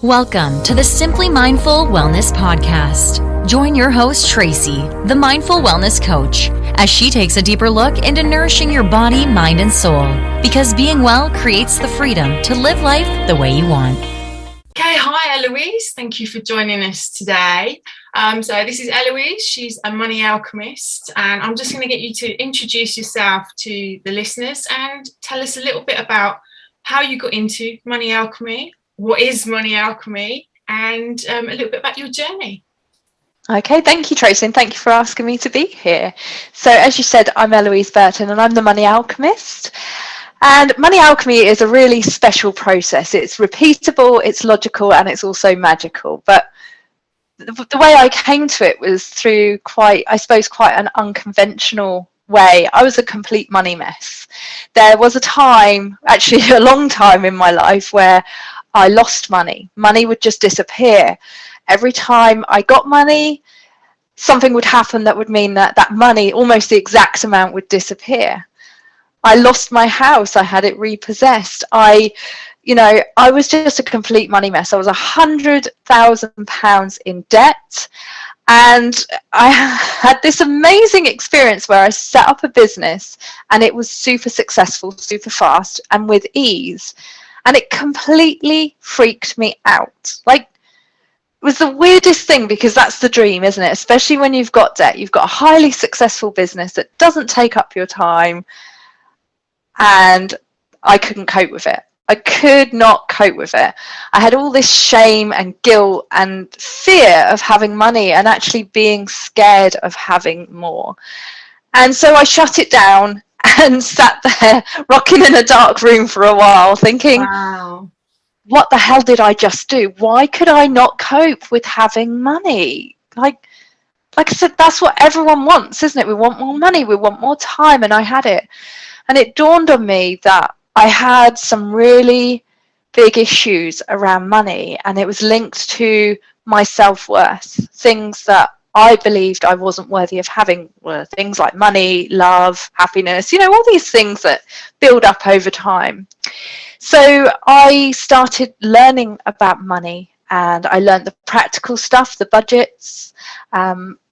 Welcome to the Simply Mindful Wellness Podcast. Join your host, Tracy, the Mindful Wellness Coach, as she takes a deeper look into nourishing your body, mind, and soul. Because being well creates the freedom to live life the way you want. Okay, hi Eloise. Thank you for joining us today. So this is Eloise. She's a money alchemist, and I'm just going to get you to introduce yourself to the listeners and tell us a little bit about how you got into money alchemy. What is money alchemy, and a little bit about your journey. Okay, thank you, Tracy, and thank you for asking me to be here. So as you said, I'm Eloise Burton and I'm the Money Alchemist. And Money Alchemy is a really special process. It's repeatable, it's logical, and it's also magical. But the way I came to it was through quite an unconventional way. I was a complete money mess. There was a time, actually a long time in my life, where I lost money. Money would just disappear. Every time I got money, something would happen that would mean that money, almost the exact amount, would disappear. I lost my house. I had it repossessed. I was just a complete money mess. I was £100,000 in debt. And I had this amazing experience where I set up a business and it was super successful, super fast and with ease. And it completely freaked me out. Like, it was the weirdest thing, because that's the dream, isn't it? Especially when you've got debt. You've got a highly successful business that doesn't take up your time. And I couldn't cope with it. I could not cope with it. I had all this shame and guilt and fear of having money and actually being scared of having more. And so I shut it down and sat there rocking in a dark room for a while thinking, wow, what the hell did I just do? Why could I not cope with having money? Like I said, that's what everyone wants, isn't it? We want more money, we want more time, and I had it. And it dawned on me that I had some really big issues around money, and it was linked to my self-worth. Things that I believed I wasn't worthy of having were things like money, love, happiness, all these things that build up over time. So I started learning about money, and I learned the practical stuff, the budgets,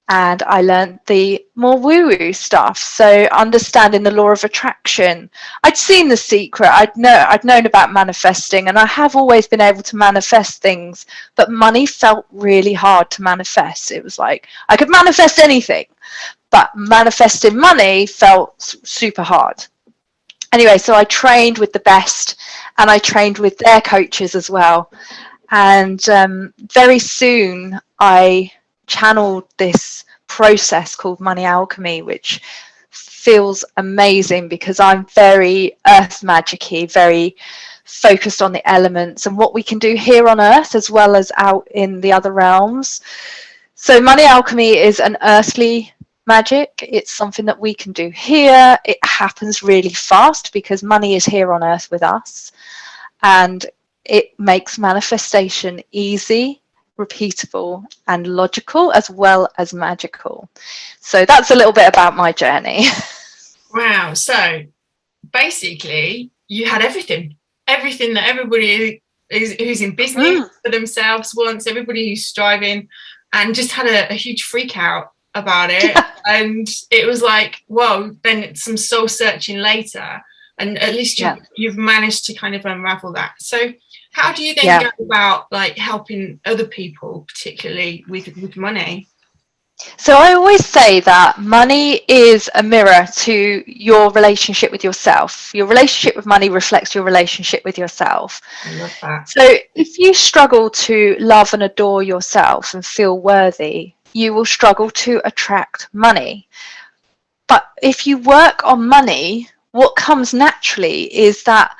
and I learned the more woo-woo stuff. So understanding the law of attraction. I'd seen The Secret. I'd known about manifesting, and I have always been able to manifest things, but money felt really hard to manifest. It was like I could manifest anything, but manifesting money felt super hard. Anyway, so I trained with the best, and I trained with their coaches as well. And very soon I channeled this process called Money Alchemy, which feels amazing because I'm very earth magic-y, very focused on the elements and what we can do here on earth as well as out in the other realms. So Money Alchemy is an earthly magic. It's something that we can do here. It happens really fast because money is here on earth with us, and it makes manifestation easy, repeatable, and logical, as well as magical. So that's a little bit about my journey. Wow. So basically you had everything that everybody who's in business for themselves wants, everybody who's striving, and just had a huge freak out about it. Yeah. And it was like, whoa, then it's some soul searching later, and at least you've managed to kind of unravel that. So how do you then go about like helping other people, particularly with money? So I always say that money is a mirror to your relationship with yourself. Your relationship with money reflects your relationship with yourself. I love that. So if you struggle to love and adore yourself and feel worthy, you will struggle to attract money. But if you work on money, what comes naturally is that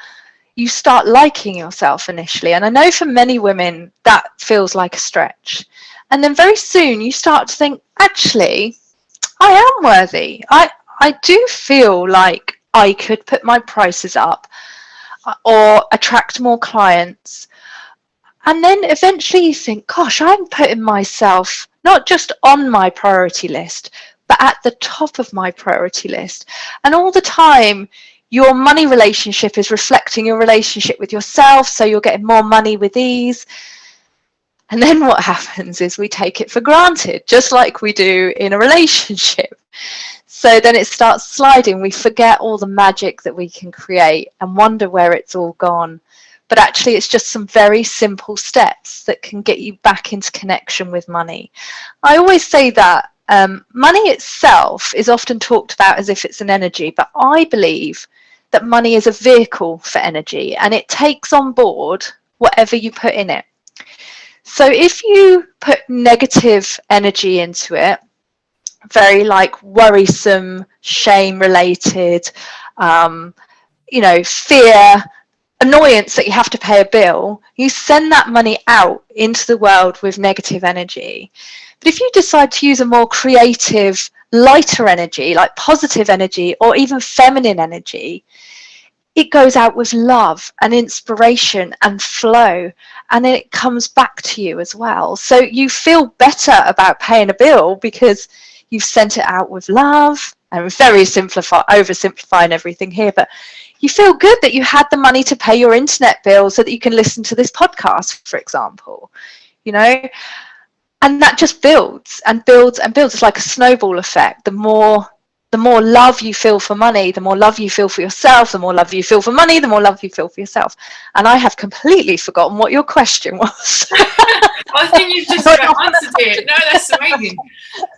you start liking yourself initially. And I know for many women that feels like a stretch. And then very soon you start to think, actually, I am worthy. I do feel like I could put my prices up or attract more clients. And then eventually you think, gosh, I'm putting myself not just on my priority list, but at the top of my priority list. And all the time, your money relationship is reflecting your relationship with yourself, so you're getting more money with ease. And then what happens is we take it for granted, just like we do in a relationship. So then it starts sliding. We forget all the magic that we can create and wonder where it's all gone. But actually, it's just some very simple steps that can get you back into connection with money. I always say that money itself is often talked about as if it's an energy, but I believe that money is a vehicle for energy, and it takes on board whatever you put in it. So if you put negative energy into it, very like worrisome, shame related, fear, annoyance that you have to pay a bill, you send that money out into the world with negative energy. But if you decide to use a more creative, lighter energy, like positive energy or even feminine energy, it goes out with love and inspiration and flow, and then it comes back to you as well. So you feel better about paying a bill because you've sent it out with love. I'm very oversimplifying everything here, but you feel good that you had the money to pay your internet bill so that you can listen to this podcast, for example, and that just builds and builds and builds. It's like a snowball effect. The more love you feel for money, the more love you feel for yourself, the more love you feel for money, the more love you feel for yourself. And I have completely forgotten what your question was. I think you've just answered it. No, that's amazing.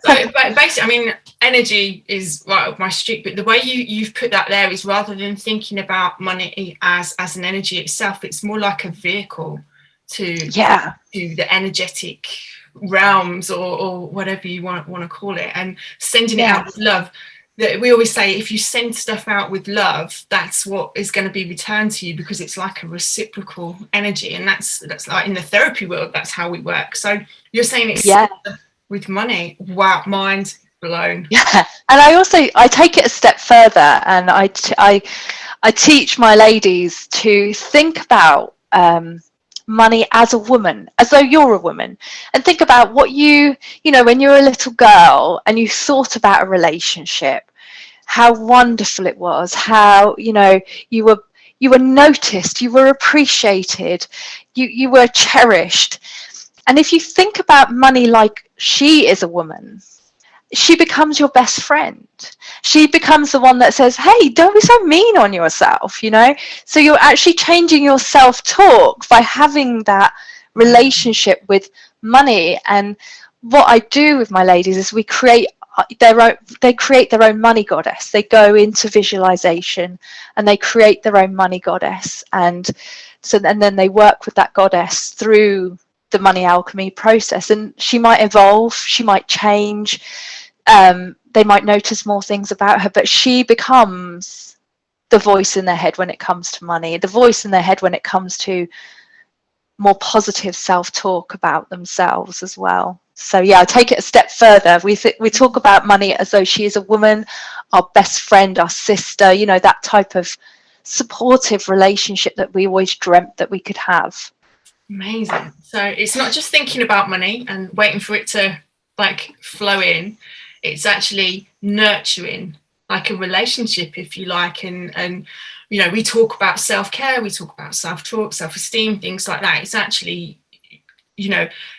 So, but basically, I mean, energy is right up my street, but the way you've put that there is, rather than thinking about money as an energy itself, it's more like a vehicle to the energetic realms or whatever you want to call it, and sending it out with love. That we always say, if you send stuff out with love, that's what is going to be returned to you, because it's like a reciprocal energy. And that's like in the therapy world, that's how we work. So you're saying it's with money. Wow, mind blown. Yeah. And I take it a step further, and I teach my ladies to think about money as a woman, as though you're a woman, and think about what when you're a little girl and you thought about a relationship, how wonderful it was, how you were noticed, you were appreciated, you were cherished. And if you think about money like she is a woman, she becomes your best friend. She becomes the one that says, hey, don't be so mean on yourself, So you're actually changing your self-talk by having that relationship with money. And what I do with my ladies is we create they create their own money goddess. They go into visualization and they create their own money goddess. And then they work with that goddess through the money alchemy process. And she might evolve, she might change. They might notice more things about her, but she becomes the voice in their head when it comes to money, the voice in their head when it comes to more positive self-talk about themselves as well. So I take it a step further. We talk about money as though she is a woman, our best friend, our sister, that type of supportive relationship that we always dreamt that we could have. Amazing. So it's not just thinking about money and waiting for it to like flow in. It's actually nurturing like a relationship, if you like. And we talk about self-care, we talk about self-talk, self-esteem, things like that. It's actually,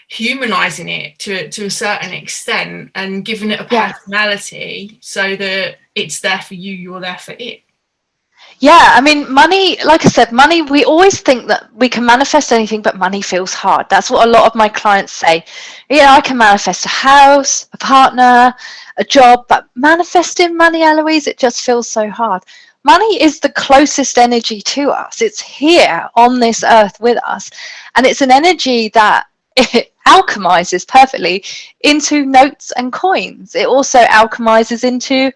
humanizing it to a certain extent and giving it a personality so that it's there for you, you're there for it. Yeah, I mean, money, like I said, money, we always think that we can manifest anything, but money feels hard. That's what a lot of my clients say. I can manifest a house, a partner, a job, but manifesting money, Eloise, it just feels so hard. Money is the closest energy to us. It's here on this earth with us. And it's an energy that it alchemizes perfectly into notes and coins. It also alchemizes into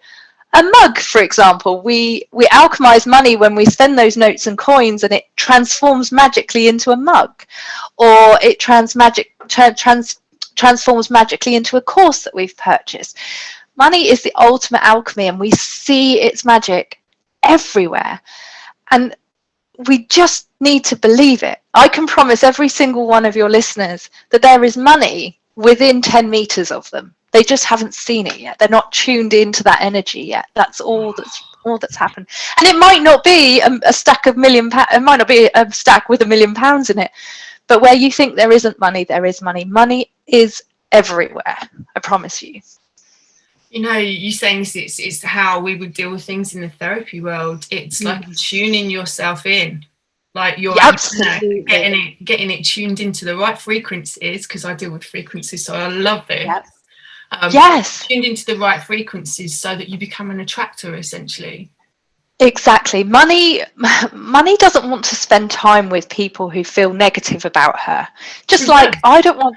a mug, for example. We alchemize money when we spend those notes and coins, and it transforms magically into a mug, or it transforms magically into a course that we've purchased. Money is the ultimate alchemy, and we see its magic everywhere. And we just need to believe it. I can promise every single one of your listeners that there is money within 10 meters of them. They just haven't seen it yet. They're not tuned into that energy yet. That's all that's happened. And it might not be a stack of £1 million. It might not be a stack with £1 million in it, But where you think there isn't money, there is money. Money is everywhere, I promise you. You know, you're saying this, it's how we would deal with things in the therapy world. It's like tuning yourself in, like you're getting it tuned into the right frequencies, because I deal with frequencies, so I love this. Yes. Tuned into the right frequencies so that you become an attractor, essentially. Exactly. Money doesn't want to spend time with people who feel negative about her. Just like I don't want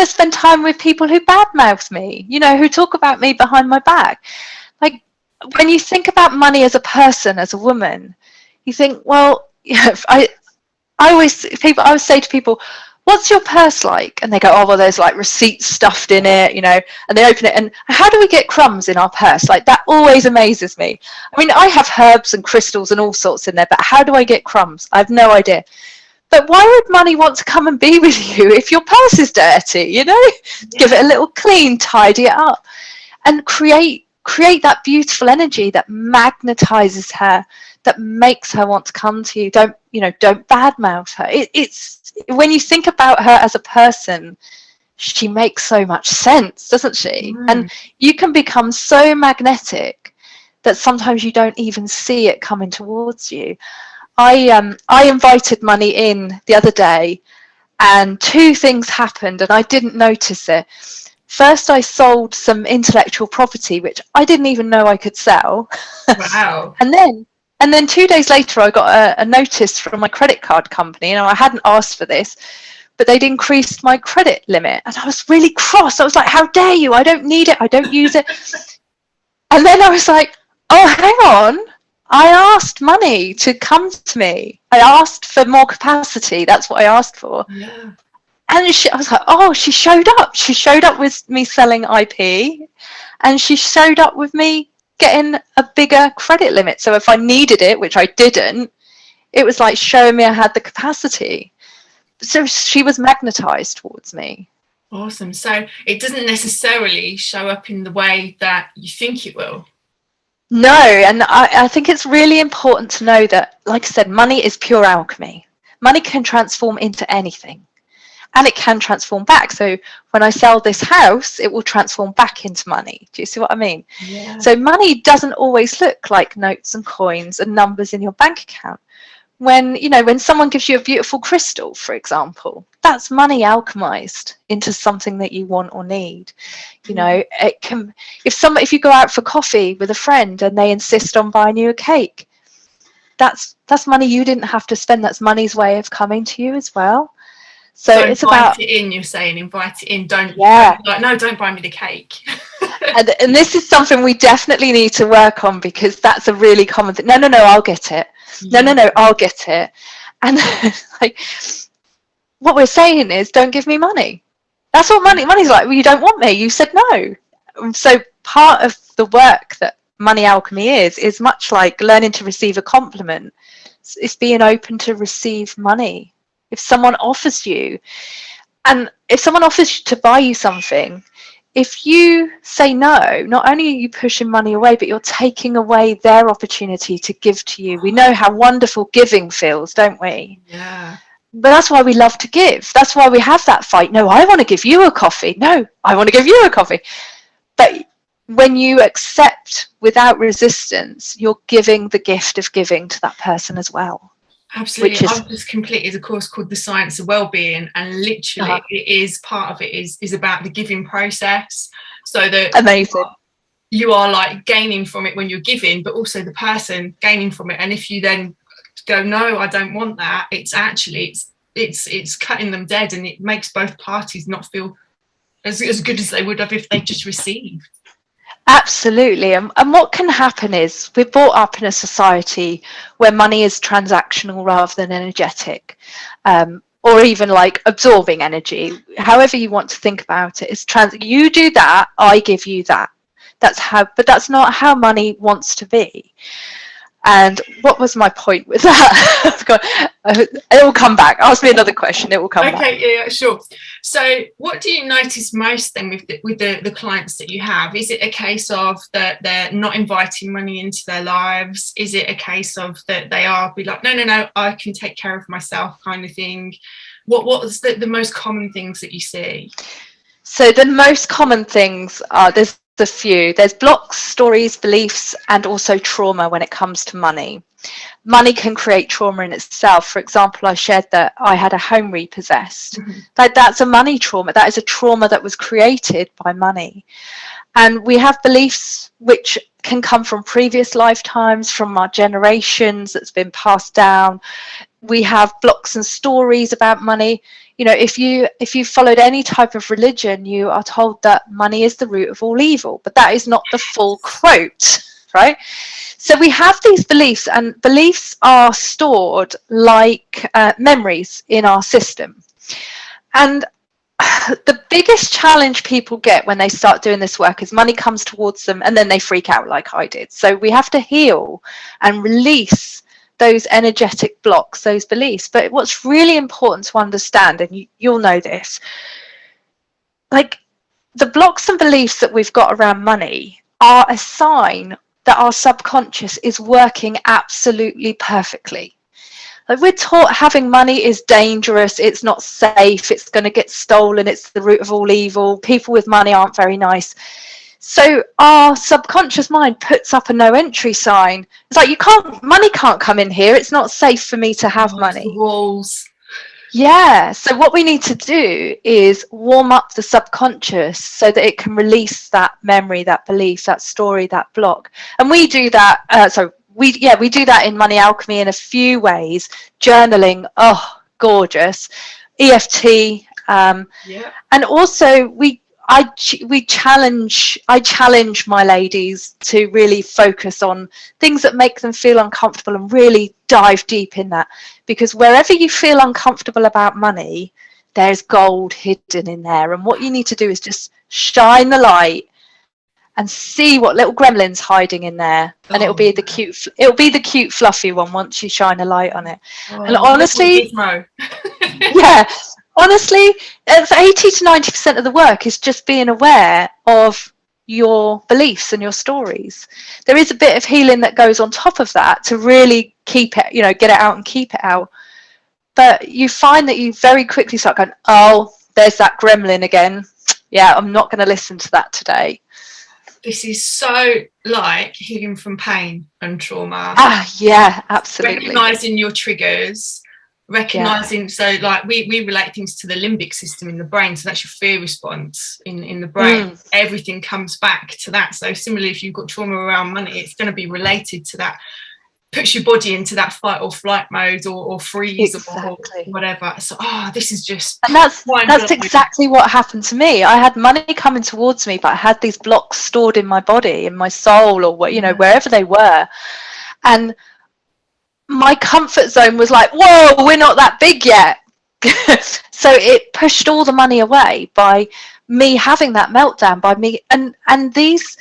to spend time with people who badmouth me, you know, who talk about me behind my back. Like, when you think about money as a person, as a woman, you think, well, I always say to people, what's your purse like? And they go, oh, well, there's like receipts stuffed in it, you know, and they open it. And how do we get crumbs in our purse? Like, that always amazes me. I mean, I have herbs and crystals and all sorts in there, but how do I get crumbs? I have no idea. But why would money want to come and be with you if your purse is dirty, you know? Give it a little clean, tidy it up, and create that beautiful energy that magnetizes her, that makes her want to come to you. Don't badmouth her. It's when you think about her as a person, she makes so much sense, doesn't she? And you can become so magnetic that sometimes you don't even see it coming towards you. I invited money in the other day, and two things happened, and I didn't notice it. First, I sold some intellectual property, which I didn't even know I could sell. Wow. And then 2 days later, I got a notice from my credit card company. You know, I hadn't asked for this, but they'd increased my credit limit. And I was really cross. I was like, how dare you? I don't need it. I don't use it. And then I was like, oh, hang on. I asked money to come to me. I asked for more capacity. That's what I asked for. Yeah. And I was like, oh, she showed up. She showed up with me selling IP, and she showed up with me getting a bigger credit limit. So if I needed it, which I didn't, it was like showing me I had the capacity. So she was magnetized towards me. Awesome. So it doesn't necessarily show up in the way that you think it will. No, and I think it's really important to know that, like I said, money is pure alchemy. Money can transform into anything, and it can transform back. So when I sell this house, it will transform back into money. Do you see what I mean? Yeah. So money doesn't always look like notes and coins and numbers in your bank account. When someone gives you a beautiful crystal, for example, that's money alchemized into something that you want or need. You know, it can, if you go out for coffee with a friend and they insist on buying you a cake, that's money you didn't have to spend. That's money's way of coming to you as well. So it's about invite it in. You're saying invite it in. Don't buy me the cake. and this is something we definitely need to work on, because that's a really common thing. No, I'll get it. No, I'll get it. And like, what we're saying is, don't give me money. That's what money's like. Well, you don't want me. You said no. So part of the work that money alchemy is much like learning to receive a compliment. It's being open to receive money. If someone offers you to buy you something, if you say no, not only are you pushing money away, but you're taking away their opportunity to give to you. We know how wonderful giving feels, don't we? Yeah. But that's why we love to give. That's why we have that fight. No, I want to give you a coffee. No, I want to give you a coffee. But when you accept without resistance, you're giving the gift of giving to that person as well. Absolutely. I've just completed a course called The Science of Wellbeing, and literally it is part of it is about the giving process. So that amazing. You are like gaining from it when you're giving, but also the person gaining from it. And if you then go, no, I don't want that, it's actually it's cutting them dead, and it makes both parties not feel as good as they would have if they just received. Absolutely. And what can happen is we're brought up in a society where money is transactional rather than energetic, or even like absorbing energy. However you want to think about it, you do that, I give you that. But that's not how money wants to be. And what was my point with that? It will come back. Ask me another question. It will come back. Okay, yeah, sure. So what do you notice most then with the clients that you have? Is it a case of that they're not inviting money into their lives? Is it a case of that they are be like, no, I can take care of myself kind of thing? What's the most common things that you see? So the most common things are, there's a few. There's blocks, stories, beliefs, and also trauma when it comes to money. Money can create trauma in itself. For example, I shared that I had a home repossessed. Mm-hmm. That's a money trauma. That is a trauma that was created by money. And we have beliefs which can come from previous lifetimes, from our generations, that's been passed down. We have blocks and stories about money. You know, if you followed any type of religion, you are told that money is the root of all evil, but that is not the full quote, right? So we have these beliefs, and beliefs are stored like memories in our system. And the biggest challenge people get when they start doing this work is money comes towards them and then they freak out like I did. So we have to heal and release those energetic blocks, those beliefs. But what's really important to understand, and you'll know this, like the blocks and beliefs that we've got around money are a sign that our subconscious is working absolutely perfectly. Like we're taught having money is dangerous, it's not safe, it's going to get stolen, it's the root of all evil, people with money aren't very nice. So our subconscious mind puts up a no entry sign. It's like, money can't come in here, it's not safe for me to have money. Walls. Yeah, so what we need to do is warm up the subconscious so that it can release that memory, that belief, that story, that block. And we do that, we do that in Money Alchemy in a few ways. Journaling, oh, gorgeous. EFT, and also I challenge my ladies to really focus on things that make them feel uncomfortable and really dive deep in that, because wherever you feel uncomfortable about money, there's gold hidden in there. And what you need to do is just shine the light and see what little gremlin's hiding in there, and it'll be the cute fluffy one once you shine a light on it. And honestly, honestly, 80 to 90% of the work is just being aware of your beliefs and your stories. There is a bit of healing that goes on top of that to really keep it, get it out and keep it out. But you find that you very quickly start going, oh, there's that gremlin again. Yeah, I'm not going to listen to that today. This is so like healing from pain and trauma. Yeah, absolutely. Recognizing your triggers, recognizing, so like we relate things to the limbic system in the brain, so that's your fear response in the brain. Everything comes back to that. So similarly, if you've got trauma around money, it's going to be related to that, puts your body into that fight or flight mode or freeze or whatever. So this is just, and that's exactly what happened to me. I had money coming towards me, but I had these blocks stored in my body, in my soul, or wherever they were. And my comfort zone was like, whoa, we're not that big yet. So it pushed all the money away by me having that meltdown, by me. And these,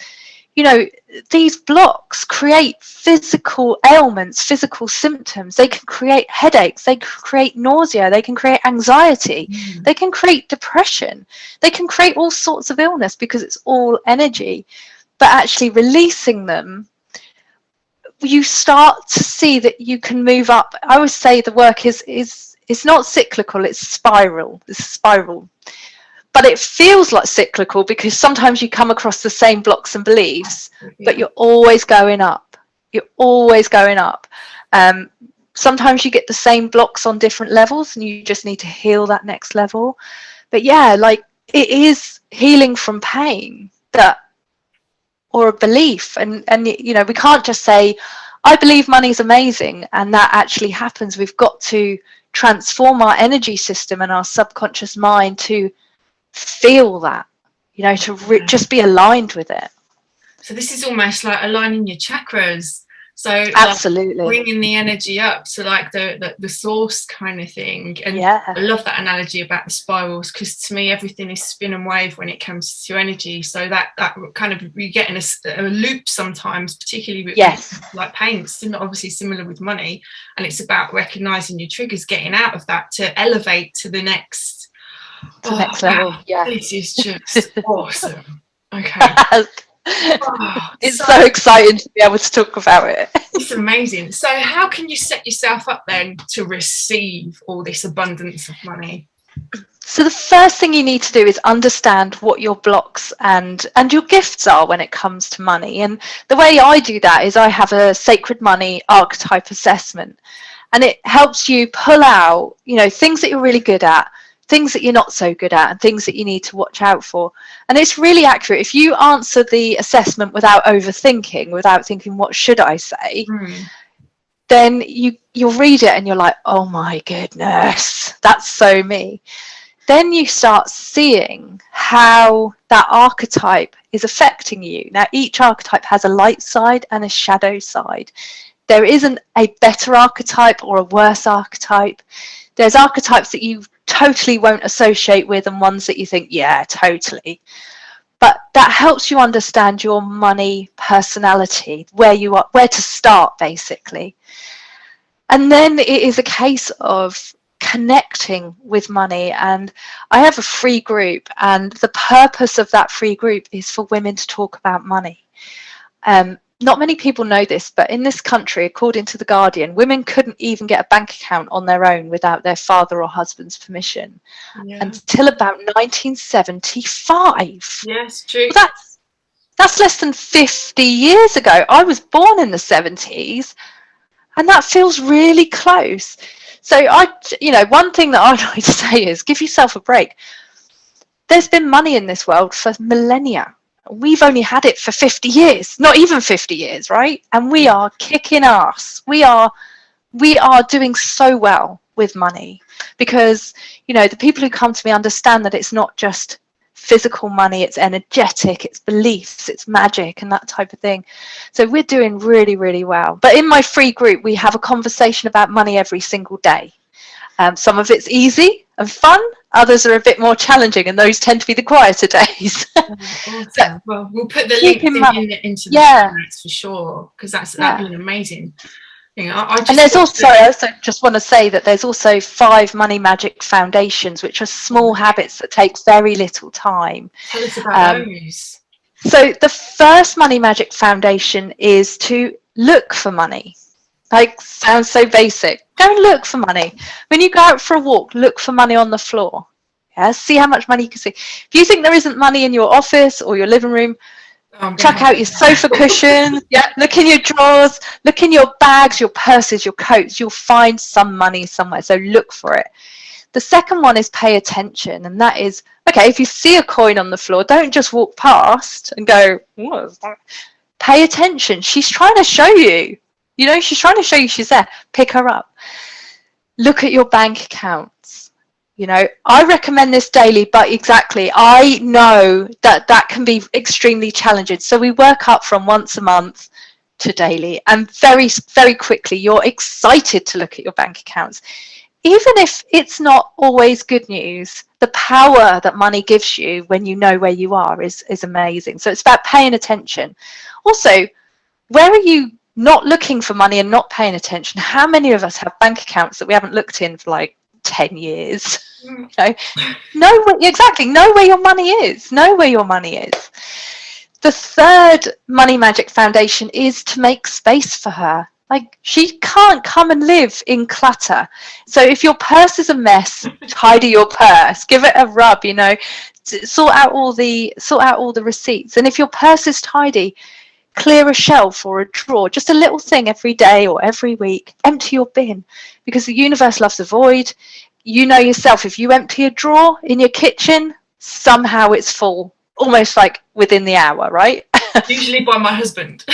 these blocks create physical ailments, physical symptoms. They can create headaches. They can create nausea. They can create anxiety. They can create depression. They can create all sorts of illness because it's all energy. But actually releasing them, you start to see that you can move up. I always say the work is not cyclical, it's spiral. It's a spiral. But it feels like cyclical because sometimes you come across the same blocks and beliefs, but you're always going up. You're always going up. Sometimes you get the same blocks on different levels and you just need to heal that next level. But yeah, like it is healing from pain or a belief. And we can't just say, I believe money's amazing, and that actually happens. We've got to transform our energy system and our subconscious mind to feel that, to just be aligned with it. So this is almost like aligning your chakras, So like, absolutely, bringing the energy up to like the source kind of thing. And yeah, I love that analogy about the spirals, because to me everything is spin and wave when it comes to energy. So that kind of, you get in a loop sometimes, particularly with like pain. It's obviously similar with money, and it's about recognizing your triggers, getting out of that to elevate to the next level. Wow, yeah, this is just awesome. Okay. It's so exciting to be able to talk about it. It's amazing. So how can you set yourself up then to receive all this abundance of money? So the first thing you need to do is understand what your blocks and your gifts are when it comes to money. And the way I do that is I have a sacred money archetype assessment, and it helps you pull out, you know, things that you're really good at, things that you're not so good at, and things that you need to watch out for. And it's really accurate. If you answer the assessment without overthinking, without thinking, what should I say? Then you'll read it and you're like, oh my goodness, that's so me. Then you start seeing how that archetype is affecting you. Now, each archetype has a light side and a shadow side. There isn't a better archetype or a worse archetype. There's archetypes that you totally won't associate with, and ones that you think, yeah, totally. But that helps you understand your money personality, where you are, where to start, basically. And then it is a case of connecting with money. And I have a free group, and the purpose of that free group is for women to talk about money. Not many people know this, but in this country, according to The Guardian, women couldn't even get a bank account on their own without their father or husband's permission until about 1975. Yes, true. Well, that's less than 50 years ago. I was born in the 70s, and that feels really close. So one thing that I'd like to say is give yourself a break. There's been money in this world for millennia. We've only had it for 50 years, not even 50 years, right? And we are kicking ass. We are doing so well with money, because, you know, the people who come to me understand that it's not just physical money, it's energetic, it's beliefs, it's magic, and that type of thing. So we're doing really, really well. But in my free group, we have a conversation about money every single day. Some of it's easy and fun, others are a bit more challenging, and those tend to be the quieter days. Awesome. Well, we'll put the link into the show notes for sure, because that'd be amazing. You know, I also just want to say that there's also 5 Money Magic Foundations, which are small habits that take very little time. Tell us about those. So the first Money Magic Foundation is to look for money. Like, sounds so basic. Go and look for money. When you go out for a walk, look for money on the floor. Yeah, see how much money you can see. If you think there isn't money in your office or your living room, chuck out your sofa cushions. Look in your drawers, look in your bags, your purses, your coats. You'll find some money somewhere, so look for it. The second one is pay attention, and that is, okay, if you see a coin on the floor, don't just walk past and go, what is that? Pay attention. She's trying to show you. You know, she's trying to show you she's there. Pick her up. Look at your bank accounts. You know, I recommend this daily, but exactly, I know that can be extremely challenging. So we work up from once a month to daily, and very, very quickly, you're excited to look at your bank accounts. Even if it's not always good news, the power that money gives you when you know where you are is amazing. So it's about paying attention. Also, where are you not looking for money and not paying attention? How many of us have bank accounts that we haven't looked in for like 10 years? You know where your money is. Know where your money is. The third Money Magic Foundation is to make space for her. Like, she can't come and live in clutter. So if your purse is a mess, tidy your purse, give it a rub, you know, sort out all the receipts. And if your purse is tidy, clear a shelf or a drawer, just a little thing every day or every week. Empty your bin, because the universe loves a void. You know yourself, if you empty a drawer in your kitchen, somehow it's full, almost like within the hour, right? Usually by my husband.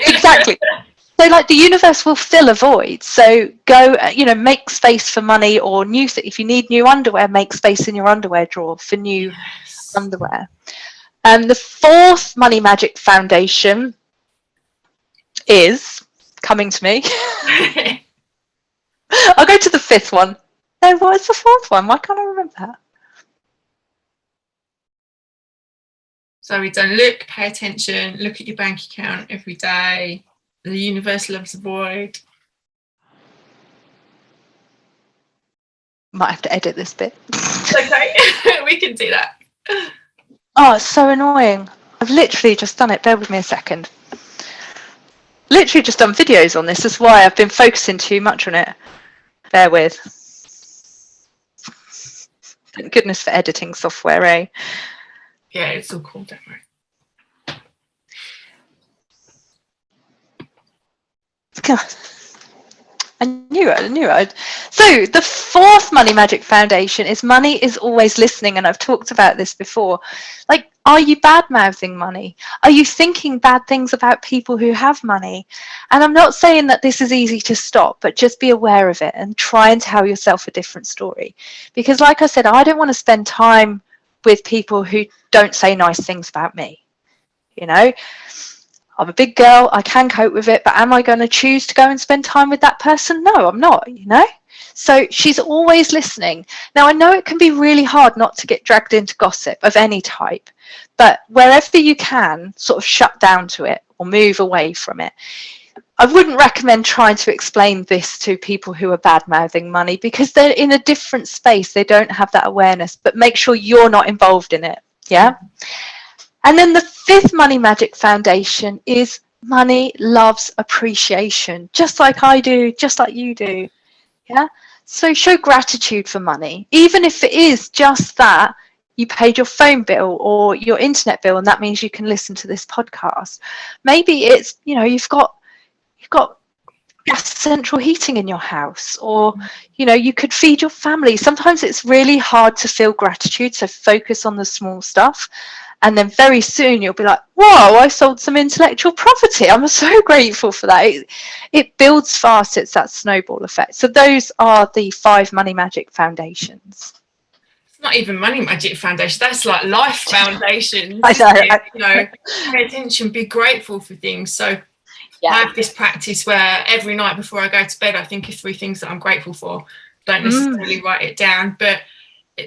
Exactly. So like, the universe will fill a void. So go, you know, make space for money, or if you need new underwear, make space in your underwear drawer for new underwear. The fourth Money Magic Foundation is coming to me. I'll go to the fifth one. No, what is the fourth one? Why can't I remember that? So we've done look, pay attention, look at your bank account every day. The universe loves a void. Might have to edit this bit. Okay, we can do that. Oh, it's so annoying. I've literally just done it. Bear with me a second. Literally just done videos on this. That's why I've been focusing too much on it. Bear with. Thank goodness for editing software, eh? Yeah, it's all cool, don't worry. God. I knew it. So the fourth Money Magic Foundation is money is always listening. And I've talked about this before. Like, are you bad-mouthing money? Are you thinking bad things about people who have money? And I'm not saying that this is easy to stop, but just be aware of it and try and tell yourself a different story. Because like I said, I don't want to spend time with people who don't say nice things about me. You know, I'm a big girl, I can cope with it, but am I going to choose to go and spend time with that person? No, I'm not, you know. So she's always listening. Now, I know it can be really hard not to get dragged into gossip of any type, but wherever you can, sort of shut down to it or move away from it. I wouldn't recommend trying to explain this to people who are bad-mouthing money because they're in a different space. They don't have that awareness, but make sure you're not involved in it. Yeah. And then the fifth Money Magic Foundation is money loves appreciation, just like I do, just like you do. Yeah. So show gratitude for money, even if it is just that you paid your phone bill or your internet bill, and that means you can listen to this podcast. Maybe it's, you know, you've got gas central heating in your house, or, you know, you could feed your family. Sometimes it's really hard to feel gratitude, so focus on the small stuff. And then very soon you'll be like, whoa, I sold some intellectual property. I'm so grateful for that. It builds fast. It's that snowball effect. So those are the 5 Money Magic Foundations. It's not even Money Magic Foundation. That's like life foundations. I know. You know, pay attention, be grateful for things. So I have this practice where every night before I go to bed, I think of 3 things that I'm grateful for. Don't necessarily write it down, but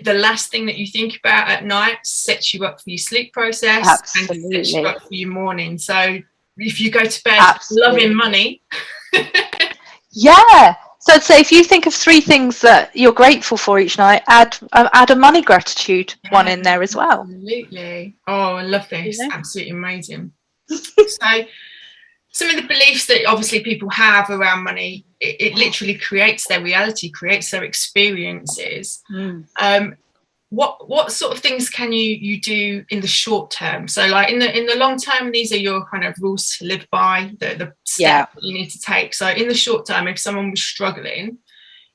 the last thing that you think about at night sets you up for your sleep process. Absolutely. And sets you up for your morning. So if you go to bed loving money. Yeah. So I'd say if you think of 3 things that you're grateful for each night, add a money gratitude one in there as well. Absolutely. Oh, I love this. You know? Absolutely amazing. So some of the beliefs that obviously people have around money, it literally creates their reality, creates their experiences. What sort of things can you do in the short term? So like in the long term, these are your kind of rules to live by, the step that you need to take. So in the short term, if someone was struggling,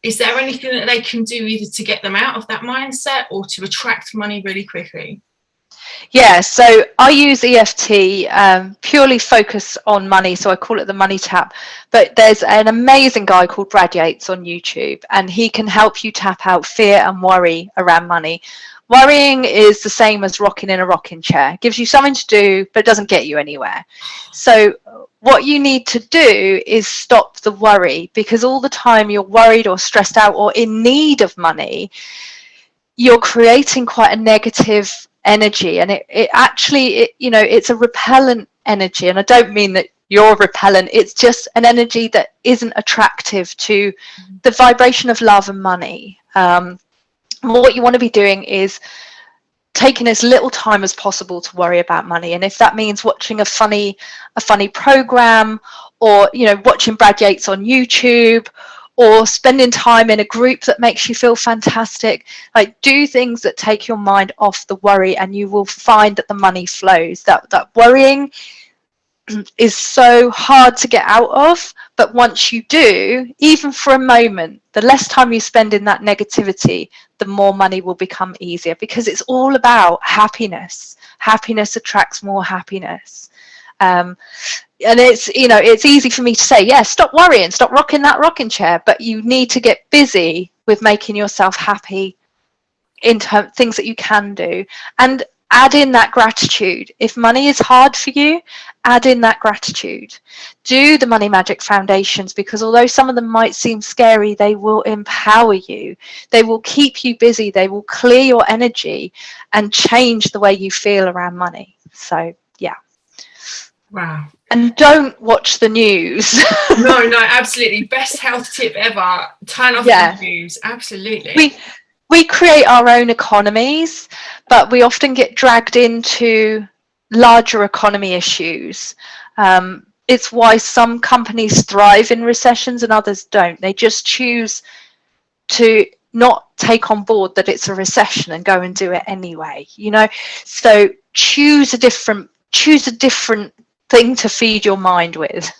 is there anything that they can do either to get them out of that mindset or to attract money really quickly? Yeah, so I use EFT, purely focus on money, so I call it the money tap. But there's an amazing guy called Brad Yates on YouTube, and he can help you tap out fear and worry around money. Worrying is the same as rocking in a rocking chair. It gives you something to do, but it doesn't get you anywhere. So what you need to do is stop the worry, because all the time you're worried or stressed out or in need of money, you're creating quite a negative energy, and it actually you know, it's a repellent energy. And I don't mean that you're repellent, it's just an energy that isn't attractive to the vibration of love and money. What you want to be doing is taking as little time as possible to worry about money. And if that means watching a funny program, or, you know, watching Brad Yates on YouTube, or spending time in a group that makes you feel fantastic, like do things that take your mind off the worry, and you will find that the money flows. That worrying is so hard to get out of, but once you do, even for a moment, the less time you spend in that negativity, the more money will become easier, because it's all about happiness. Happiness attracts more happiness. And it's, you know, it's easy for me to say, yeah, stop worrying, stop rocking that rocking chair, but you need to get busy with making yourself happy in things that you can do. And add in that gratitude. If money is hard for you, add in that gratitude. Do the Money Magic Foundations, because although some of them might seem scary, they will empower you. They will keep you busy. They will clear your energy and change the way you feel around money. So, yeah. Wow. And don't watch the news. No, absolutely. Best health tip ever. Turn off the news. Absolutely. We create our own economies, but we often get dragged into larger economy issues. It's why some companies thrive in recessions and others don't. They just choose to not take on board that it's a recession and go and do it anyway, you know. So choose a different thing to feed your mind with.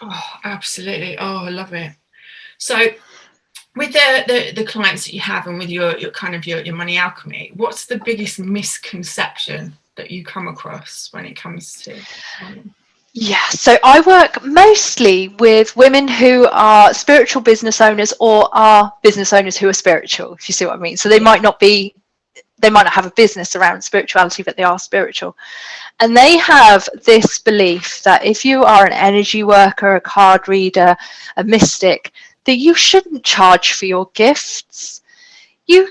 Oh, absolutely. Oh, I love it. So with the clients that you have and with your kind of your Money Alchemy, what's the biggest misconception that you come across when it comes to money? Yeah, so I work mostly with women who are spiritual business owners or are business owners who are spiritual, if you see what I mean. So they might not have a business around spirituality, but they are spiritual. And they have this belief that if you are an energy worker, a card reader, a mystic, that you shouldn't charge for your gifts. You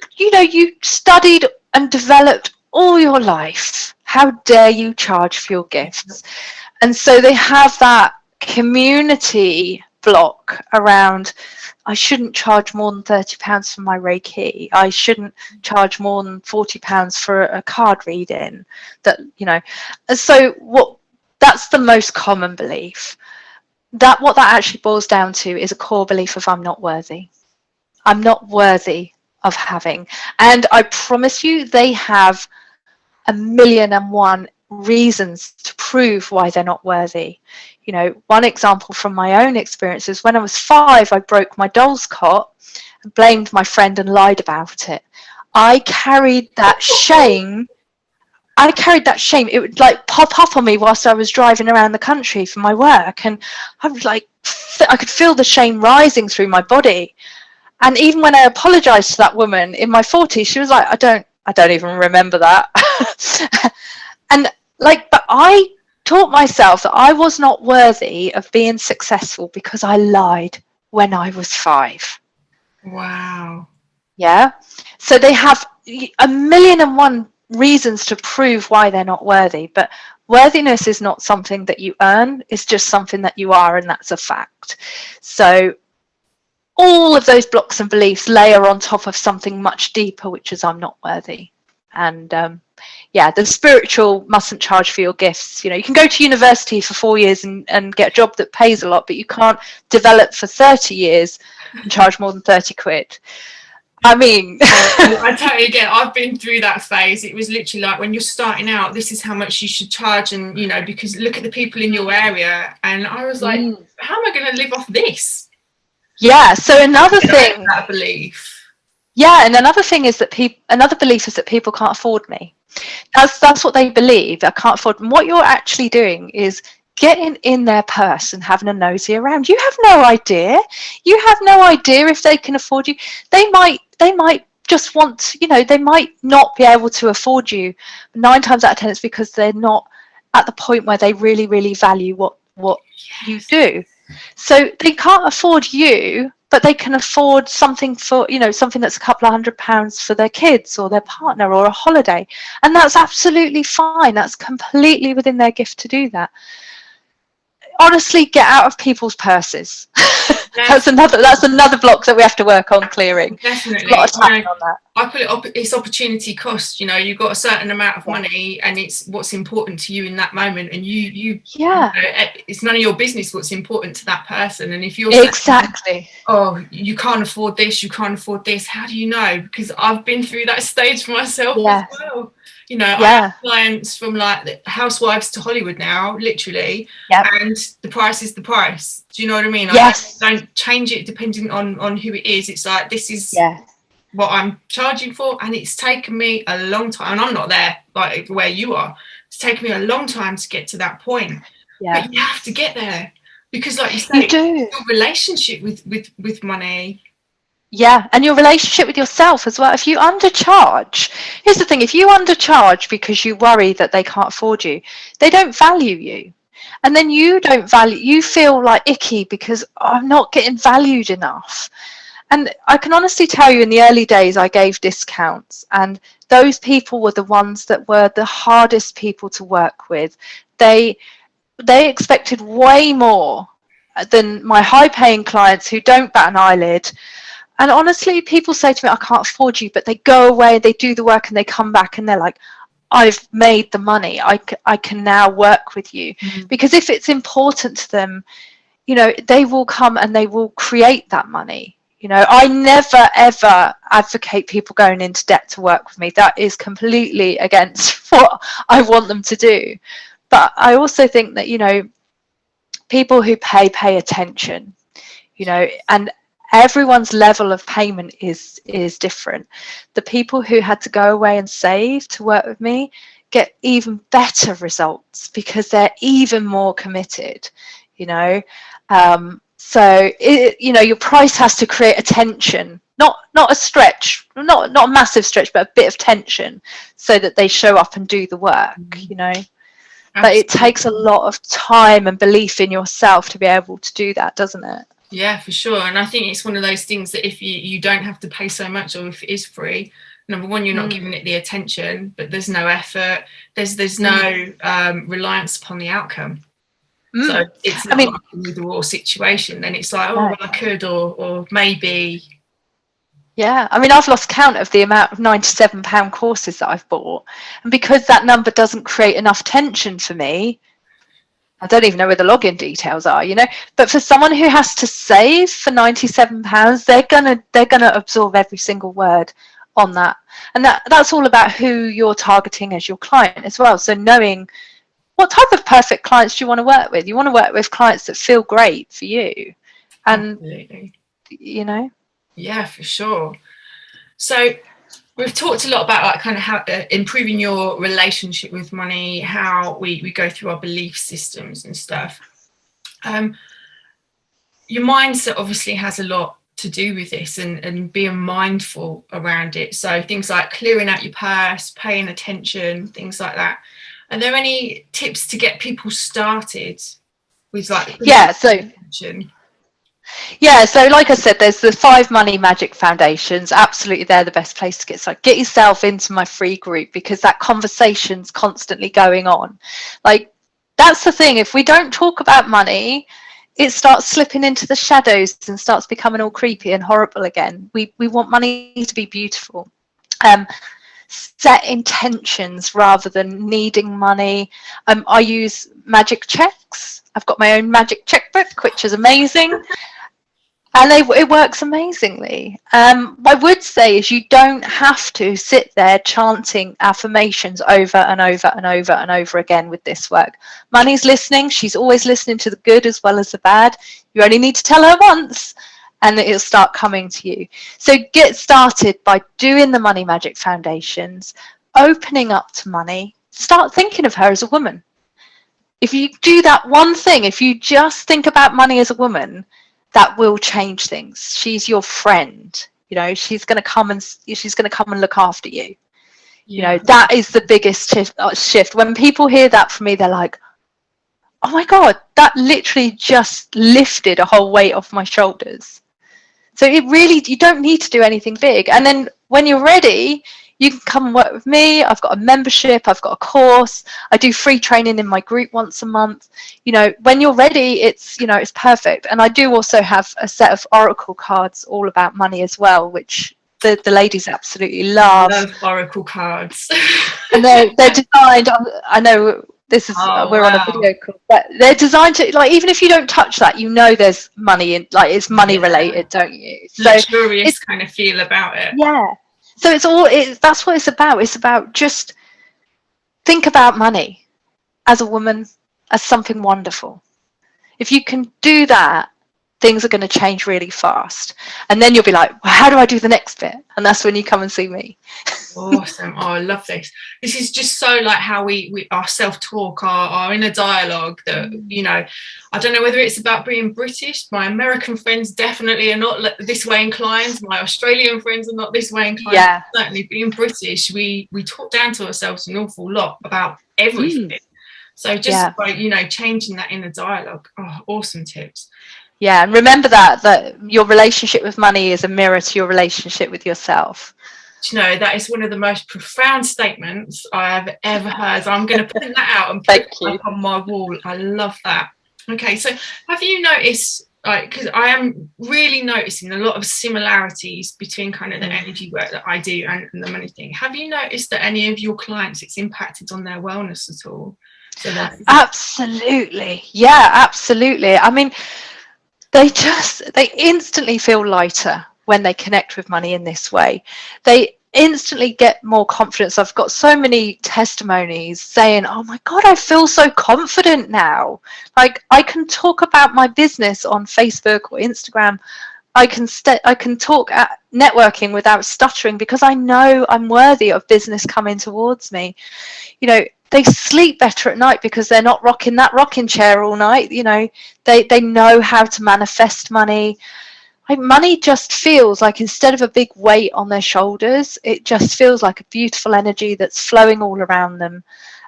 studied and developed all your life. How dare you charge for your gifts? And so they have that community block around, I shouldn't charge more than £30 for my Reiki. I shouldn't charge more than £40 for a card reading. That, you know, and so that's the most common belief. What that actually boils down to is a core belief of I'm not worthy. I'm not worthy of having. And I promise you, they have 1,000,001 reasons to prove why they're not worthy. You know, one example from my own experience is when I was 5, I broke my doll's cot and blamed my friend and lied about it. I carried that shame. It would like pop up on me whilst I was driving around the country for my work, and I was like, I could feel the shame rising through my body. And even when I apologized to that woman in my 40s, she was like, I don't even remember that. And but I taught myself that I was not worthy of being successful because I lied when I was 5. Wow. Yeah. So they have 1,000,001 reasons to prove why they're not worthy, but worthiness is not something that you earn. It's just something that you are, and that's a fact. So all of those blocks and beliefs layer on top of something much deeper, which is I'm not worthy. And the spiritual mustn't charge for your gifts. You know, you can go to university for 4 years and get a job that pays a lot, but you can't develop for 30 years and charge more than 30 quid. I mean, I totally get it. I've been through that phase. It was literally like, when you're starting out, this is how much you should charge, and you know, because look at the people in your area. And I was like, how am I going to live off this? Yeah. So another thing, that belief. Yeah, and another thing is that another belief is that people can't afford me. That's what they believe. I can't afford. And what you're actually doing is getting in their purse and having a nosy around. You have no idea. You have no idea if they can afford you. They might just want, you know, they might not be able to afford you. 9 times out of 10, it's because they're not at the point where they really, really value what you do. So they can't afford you, but they can afford something for, you know, something that's a couple of £100 for their kids or their partner or a holiday. And that's absolutely fine. That's completely within their gift to do that. Honestly, get out of people's purses. That's another block that we have to work on clearing. Definitely. A lot of time on that. I call it's opportunity cost. You know, you've got a certain amount of money, and it's what's important to you in that moment, and you know, it's none of your business what's important to that person. And if you're exactly saying, you can't afford this, how do you know? Because I've been through that stage for myself as well. You know, I have clients from like housewives to Hollywood now, literally, and the price is the price. Do you know what I mean? Yes. I don't change it depending on who it is. It's like, this is what I'm charging for, and it's taken me a long time, and I'm not there like where you are. It's taken me a long time to get to that point. But you have to get there, because like you say, your relationship with money. Yeah, and your relationship with yourself as well. If you undercharge, here's the thing, if you undercharge because you worry that they can't afford you, they don't value you. And then you don't value, you feel like icky because I'm not getting valued enough. And I can honestly tell you, in the early days, I gave discounts, and those people were the ones that were the hardest people to work with. They expected way more than my high-paying clients who don't bat an eyelid. And honestly, people say to me, I can't afford you, but they go away, they do the work, and they come back and they're like, I've made the money. I can now work with you. Mm. Because if it's important to them, you know, they will come and they will create that money. You know, I never, ever advocate people going into debt to work with me. That is completely against what I want them to do. But I also think that, you know, people who pay attention, you know, and everyone's level of payment is different. The people who had to go away and save to work with me get even better results because they're even more committed, you know. So you know, your price has to create a tension, not a stretch, not a massive stretch, but a bit of tension, so that they show up and do the work, you know. Absolutely. But it takes a lot of time and belief in yourself to be able to do that, doesn't it? Yeah, for sure. And I think it's one of those things that if you don't have to pay so much, or if it is free, number one, you're not giving it the attention, but there's no effort, there's no reliance upon the outcome. So it's not like an either or situation. Then it's like, oh, well, I could, or maybe. Yeah, I mean, I've lost count of the amount of £97 courses that I've bought, and because that number doesn't create enough tension for me, I don't even know where the login details are, you know. But for someone who has to save for £97, they're gonna absorb every single word on that, and that's all about who you're targeting as your client as well. So knowing what type of perfect clients do you want to work with. You want to work with clients that feel great for you, and Absolutely. you know. Yeah, for sure. So we've talked a lot about like kind of how improving your relationship with money, how we go through our belief systems and stuff. Your mindset obviously has a lot to do with this, and being mindful around it. So things like clearing out your purse, paying attention, things like that. Are there any tips to get people started with like attention? Yeah, so like I said, there's the 5 Money Magic Foundations. Absolutely, they're the best place to get started. Get yourself into my free group, because that conversation's constantly going on. Like, that's the thing. If we don't talk about money, it starts slipping into the shadows and starts becoming all creepy and horrible again. We want money to be beautiful. Set intentions rather than needing money. I use magic checks. I've got my own magic checkbook, which is amazing. And it works amazingly. What I would say is you don't have to sit there chanting affirmations over and over and over and over again with this work. Money's listening. She's always listening to the good as well as the bad. You only need to tell her once, and it'll start coming to you. So get started by doing the Money Magic Foundations, opening up to money. Start thinking of her as a woman. If you do that one thing, if you just think about money as a woman, that will change things. She's your friend. You know, she's going to come and look after you. Yeah. You know, that is the biggest shift. When people hear that from me, they're like, oh my God, that literally just lifted a whole weight off my shoulders. So it really, you don't need to do anything big. And then when you're ready, you can come and work with me. I've got a membership. I've got a course. I do free training in my group once a month. You know, when you're ready, it's perfect. And I do also have a set of oracle cards all about money as well, which the ladies absolutely love. I love oracle cards. And they're designed, I know this is, we're on a video call, but they're designed to, like, even if you don't touch that, you know there's money in, like, it's money related, don't you? So luxurious kind of feel about it. Yeah. So that's what it's about. It's about just think about money as a woman, as something wonderful. If you can do that, things are going to change really fast. And then you'll be like, well, how do I do the next bit? And that's when you come and see me. Awesome. Oh, I love this. This is just so like how we our self-talk, our inner dialogue that, you know, I don't know whether it's about being British. My American friends definitely are not this way inclined. My Australian friends are not this way inclined. Yeah. Certainly being British, we talk down to ourselves an awful lot about everything. So just by, you know, changing that inner dialogue. Oh, awesome tips. Yeah, and remember that your relationship with money is a mirror to your relationship with yourself. You know, that is one of the most profound statements I have ever heard. I'm going to print that out and put it up on my wall. I love that. Okay, so have you noticed, like, because I am really noticing a lot of similarities between kind of the energy work that I do and the money thing. Have you noticed that any of your clients, it's impacted on their wellness at all? So absolutely. Yeah, absolutely. I mean, they instantly feel lighter when they connect with money in this way. They instantly get more confidence. I've got so many testimonies saying, oh my God, I feel so confident now. Like, I can talk about my business on Facebook or Instagram. I can talk at networking without stuttering because I know I'm worthy of business coming towards me. You know, they sleep better at night because they're not rocking that rocking chair all night. You know, they know how to manifest money. Like, money just feels like, instead of a big weight on their shoulders, it just feels like a beautiful energy that's flowing all around them,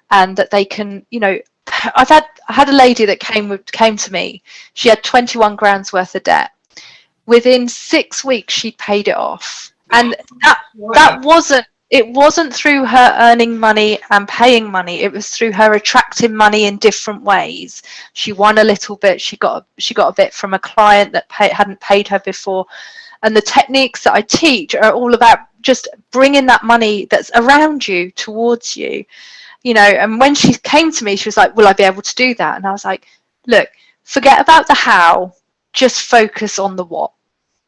and that they can, you know, I had a lady that came to me. She had 21 grand's worth of debt. Within 6 weeks, she'd paid it off, and it wasn't through her earning money and paying money. It was through her attracting money in different ways. She won a little bit. She got a bit from a client that hadn't paid her before. And the techniques that I teach are all about just bringing that money that's around you towards you. You know, and when she came to me, she was like, will I be able to do that? And I was like, look, forget about the how, just focus on the what.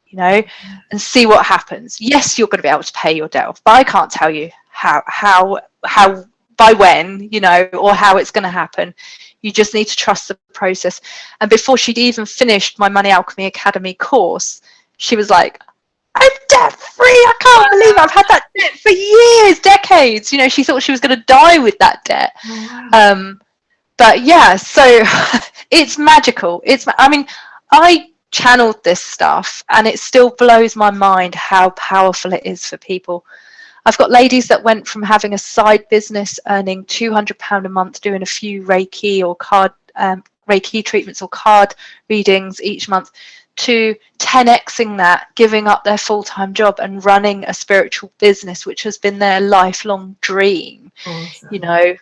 You know, and see what happens. Yes, you're going to be able to pay your debt off, but I can't tell you how by when, you know, or how it's going to happen. You just need to trust the process. And before she'd even finished my Money Alchemy Academy course, she was like, I'm debt free. I can't believe I've had that debt for years, decades. You know, she thought she was going to die with that debt. But yeah, so it's magical. I channeled this stuff, and it still blows my mind how powerful it is for people. I've got ladies that went from having a side business earning £200 a month doing a few Reiki or card Reiki treatments or card readings each month to 10xing that, giving up their full-time job and running a spiritual business, which has been their lifelong dream. Awesome. You know,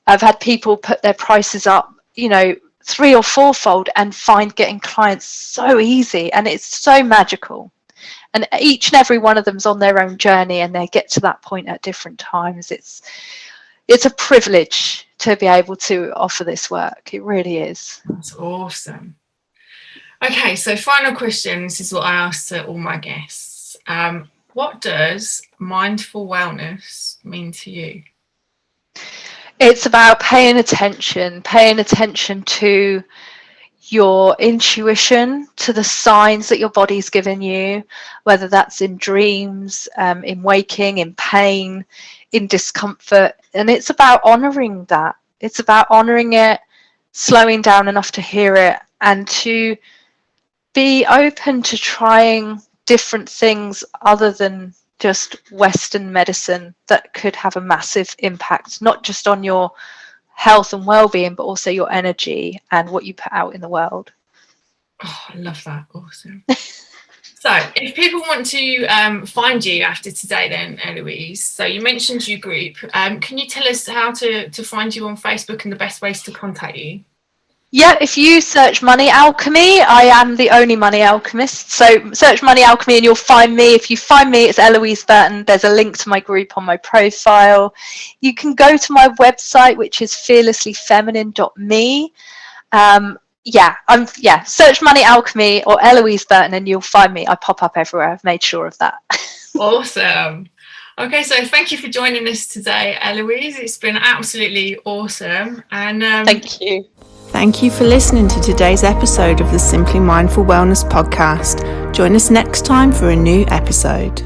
I've had people put their prices up, you know, 3 or 4-fold and find getting clients so easy, and it's so magical. And each and every one of them's on their own journey, and they get to that point at different times. It's a privilege to be able to offer this work. It really is. That's awesome. Okay, so final question. This is what I ask to all my guests. What does mindful wellness mean to you? It's about paying attention to your intuition, to the signs that your body's given you, whether that's in dreams, in waking, in pain, in discomfort. And it's about honoring that. It's about honoring it, slowing down enough to hear it, and to be open to trying different things other than just Western medicine that could have a massive impact, not just on your health and well-being, but also your energy and what you put out in the world. Oh, I love that. Awesome. So if people want to find you after today then, Eloise, so you mentioned your group. Can you tell us how to find you on Facebook and the best ways to contact you? Yeah, if you search Money Alchemy, I am the only money alchemist. So search Money Alchemy and you'll find me. If you find me, it's Eloise Burton. There's a link to my group on my profile. You can go to my website, which is fearlesslyfeminine.me. Search Money Alchemy or Eloise Burton and you'll find me. I pop up everywhere. I've made sure of that. Awesome. Okay, so thank you for joining us today, Eloise. It's been absolutely awesome. And thank you. Thank you for listening to today's episode of the Simply Mindful Wellness podcast. Join us next time for a new episode.